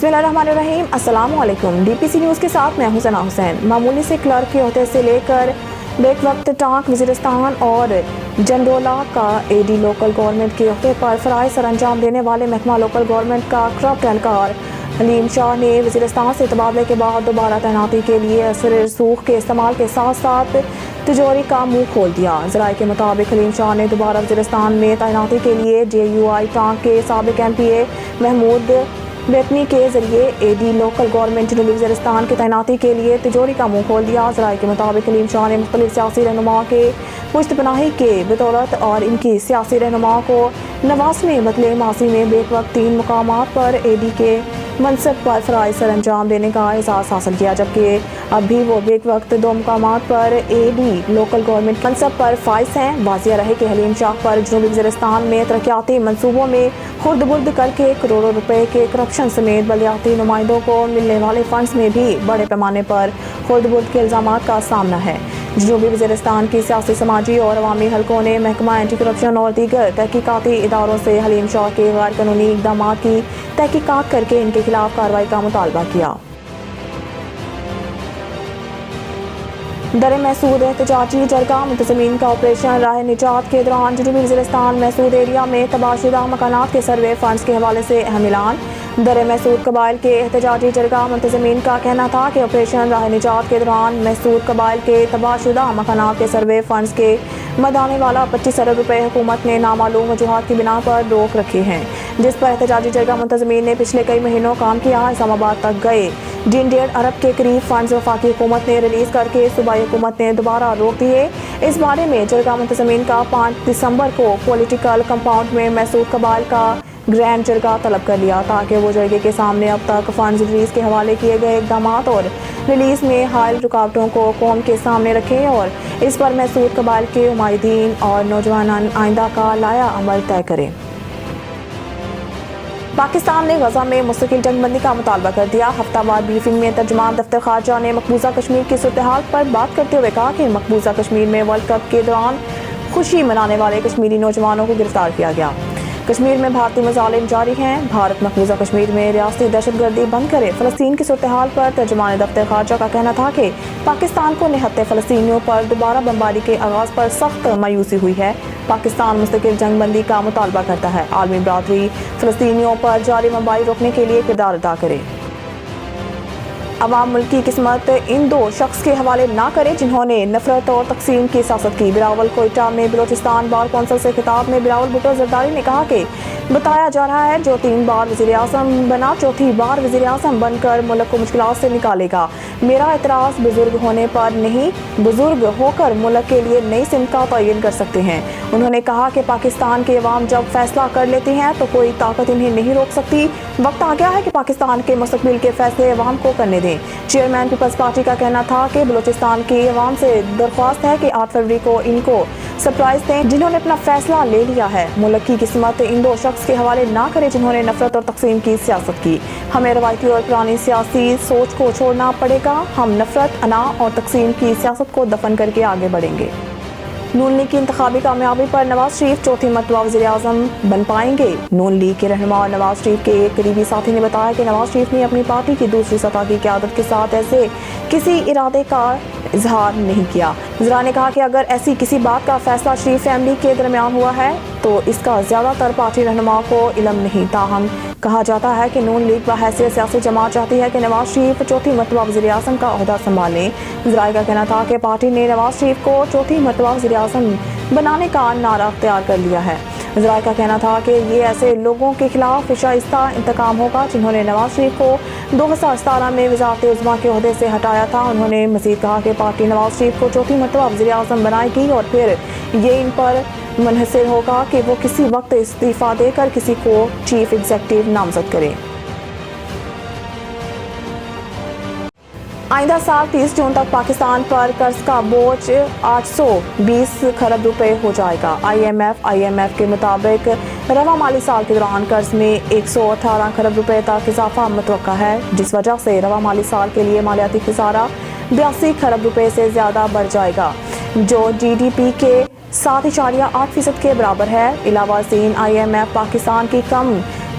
बिस्मिल्लाहिर्रहमानिर्रहीम। अस्सलाम वालेकुम। DPC न्यूज़ के साथ मैं हूं सना हुसैन। मामूली से क्लर्क के ओहदे से लेकर बेक वक्त टांक वज़ीरिस्तान और जंडोला का AD लोकल गवर्नमेंट के ओहदे पर फ़राइज़ सर अंजाम देने वाले महकमा लोकल गवर्नमेंट का करप्ट एहलकार हलीम शाह ने वज़ीरिस्तान से तबादले के बाद दोबारा तैनाती के लिए असर रसूख के इस्तेमाल के साथ साथ तिजोरी का मुंह खोल दिया। ज़राए के मुताबिक हलीम शाह ने दोबारा वज़ीरिस्तान में तैनाती के लिए JUI टांक के साबिक MPA महमूद बेतनी के जरिए AD लोकल गवर्नमेंट जनूबी वज़ीरिस्तान की तैनाती के लिए तिजोरी का मुंह खोल दिया। ज़राए के मुताबिक हलीम शाह ने मुख्तलिफ सियासी रहनुमाओं के पुश्तपनाही के बदौलत और इनकी सियासी रहनुमाओं को नवाजने बदले माजी में बेक वक्त 3 मुकामात पर AD के मनसब पर फ़राइज़ सर अंजाम देने का एहसास हासिल किया, जबकि अब भी वो बेक वक्त 2 मुकामात पर AD लोकल गवर्नमेंट मनसब पर फाइज हैं। वाज़िया रहे कि हलीम शाह पर जनूबी वज़ीरिस्तान में तरक्याती मनसूबों में खुर्द-बुर्द करके करोड़ों रुपए के करप्शन समेत बलदियाती नुमाइंदों को मिलने वाले फंड्स में भी बड़े पैमाने पर खुर्द-बुर्द के इल्ज़ामात का सामना है। जनूबी वज़ीरिस्तान की सियासी, समाजी और अवामी हलकों ने महकमा एंटी करप्शन और दीगर तहकीकाती इदारों से हलीम शाह के गैर कानूनी इक़दामात की तहकीकात करके इनके खिलाफ कार्रवाई का मुतालबा किया। दर महसूद एहतजाजी जरगा मुंतज़मीन का ऑपरेशन राह निजात के दौरान जनूबी वज़ीरिस्तान महसूद एरिया में तबाहशुदा मकानात के सर्वे फंड्स के हवाले से अहम ऐलान। दर महसूद कबाइल के एहतजाजी जरगा मुंतज़मीन का कहना था कि ऑपरेशन राह निजात के दौरान महसूद कबाइल के तबाहशुदा मकानात के सर्वे फंड्स के मदाने वाला 25 अरब रुपए हुकूमत ने नामालूम वजूहात की बिना पर रोक रखे हैं, जिस पर एहतजाजी जरगा मुंतज़मीन ने पिछले कई महीनों काम किया। इस्लामाबाद तक गए जिन 1.5 अरब के करीब फंड्स वफाकी हुकूमत ने रिलीज करके सूबाई हुकूमत ने दोबारा रोक दिए। इस बारे में जरगा मुंतज़मीन का 5 दिसंबर को पॉलिटिकल कंपाउंड में महसूद कबाइल का ग्रैंड जरगा तलब कर लिया, ताकि वो जरगे के सामने अब तक फंड्स रिलीज के हवाले किए गए इक़दामात और रिलीज में हायल रुकावटों को कौम के सामने रखें और इस पर महसूद कबाइल के उम्मीदीन और नौजवान आइंदा का लाया अमल तय करें। पाकिस्तान ने गजा में मुस्तकिल जंगबंदी का मुतालबा कर दिया। हफ्तावार ब्रीफिंग में तर्जुमान दफ्तर खारजा ने मकबूजा कश्मीर की सूरत-ए-हाल पर बात करते हुए कहा कि मकबूजा कश्मीर में वर्ल्ड कप के दौरान खुशी मनाने वाले कश्मीरी नौजवानों को गिरफ्तार किया गया। कश्मीर में भारतीय मज़ालिम जारी हैं। भारत मकबूजा कश्मीर में रियासती दहशतगर्दी बंद करे। फ़लस्तीन की सूरत-ए-हाल पर तर्जुमान दफ्तर खारजा का कहना था कि पाकिस्तान को निहत्ते फ़लस्तीनियों पर दोबारा बमबारी के आगाज़ पर सख्त मायूसी हुई है। पाकिस्तान मुस्तकिल जंगबंदी का मुतालबा करता है। आलमी बरादरी फ़लस्तीनियों पर जारी बमबारी रोकने के लिए किरदार अदा करे। अवाम मुल्क की किस्मत इन 2 शख्स के हवाले ना करे जिन्होंने नफरत और तकसीम की सियासत की। बिलावल कोयटा में बलोचिस्तान बार कौंसिल से खिताब में बिलावल भुट्टो जरदारी ने कहा कि बताया जा रहा है जो 3 बार वज़ीर-ए-आज़म बना, चौथी बार वज़ीर-ए-आज़म बनकर मुल्क को मुश्किलात से निकालेगा। मेरा एतराज़ बुजुर्ग होने पर नहीं, बुजुर्ग होकर मुल्क के लिए नई सिमत का तयन कर सकते हैं। उन्होंने कहा कि पाकिस्तान के अवाम जब फैसला कर लेती हैं तो कोई ताकत इन्हें नहीं रोक सकती। वक्त आ गया है कि पाकिस्तान के मुस्तकबिल के फैसले अवाम को करने दें। चेयरमैन पीपल्स पार्टी का कहना था कि बलूचिस्तान की अवाम से दरख्वास्त है कि 8 फरवरी को इनको सरप्राइज दें जिन्होंने अपना फैसला ले लिया है। मुल्क की किस्मत इन 2 शख्स के हवाले ना करें जिन्होंने नफरत और तकसीम की सियासत की। हमें रवायती और पुरानी सियासी सोच को छोड़ना पड़ेगा। हम नफरत, अना और तकसीम की सियासत को दफन करके आगे बढ़ेंगे। नून लीग की इंतखाबी कामयाबी पर नवाज शरीफ चौथी मरतबा वज़ीर-ए-आज़म बन पाएंगे। नून लीग के रहनुमा और नवाज शरीफ के एक करीबी साथी ने बताया कि नवाज शरीफ ने अपनी पार्टी की दूसरी सतह की क़यादत के साथ ऐसे किसी इरादे का इजहार नहीं किया। ज़रा ने कहा कि अगर ऐसी किसी बात का फैसला शरीफ फैमिली के दरमियान हुआ है तो इसका ज़्यादातर पार्टी रहनुमाओं को इल्म नहीं। ताहम कहा जाता है कि नून लीग बहैसियत सियासी जमात चाहती है कि नवाज शरीफ चौथी मरतबा वज़ीर-ए-आज़म का ओहदा संभालें। ज़राए का कहना था कि पार्टी ने नवाज शरीफ को चौथी मरतबा वज़ीर-ए-आज़म बनाने का नारा अख्तियार कर लिया है। ज़राए का कहना था कि ये ऐसे लोगों के खिलाफ शाइस्ता इंतकाम होगा जिन्होंने नवाज शरीफ को 2017 में वज़ारत उज़्मा के ओहदे से हटाया था। उन्होंने मज़ीद कहा कि पार्टी नवाज शरीफ को चौथी मरतबा वज़ीर-ए-आज़म बनाएगी और फिर ये इन पर मुनहसर होगा कि वो किसी वक्त इस्तीफ़ा देकर किसी को चीफ एग्जीक्यूटिव नामजद करें। आइंदा साल 30 जून तक पाकिस्तान पर कर्ज का बोझ 820 खरब रुपए हो जाएगा। IMF के मुताबिक रवा माली साल के दौरान कर्ज में 118 खरब रुपए तक इजाफा मुतवक्का है, जिस वजह से रवा माली साल के लिए मालियाती खसारा 82 खरब रुपए से ज़्यादा बढ़ जाएगा, जो GDP के 7.8% के बराबर है। इलावा ज़ीन IMF पाकिस्तान की कम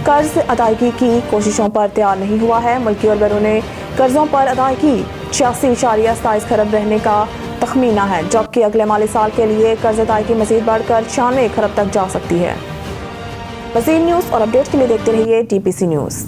قرض ادائیگی کی کوششوں پر تیار نہیں ہوا ہے۔ ملکی اور بیرونی قرضوں پر ادائیگی 86.27 کھرب رہنے کا تخمینہ ہے، جبکہ اگلے مالی سال کے لیے قرض ادائیگی مزید بڑھ کر 96 کھرب تک جا سکتی ہے۔ مزید نیوز اور اپڈیٹ کے لیے دیکھتے رہیے DPC نیوز۔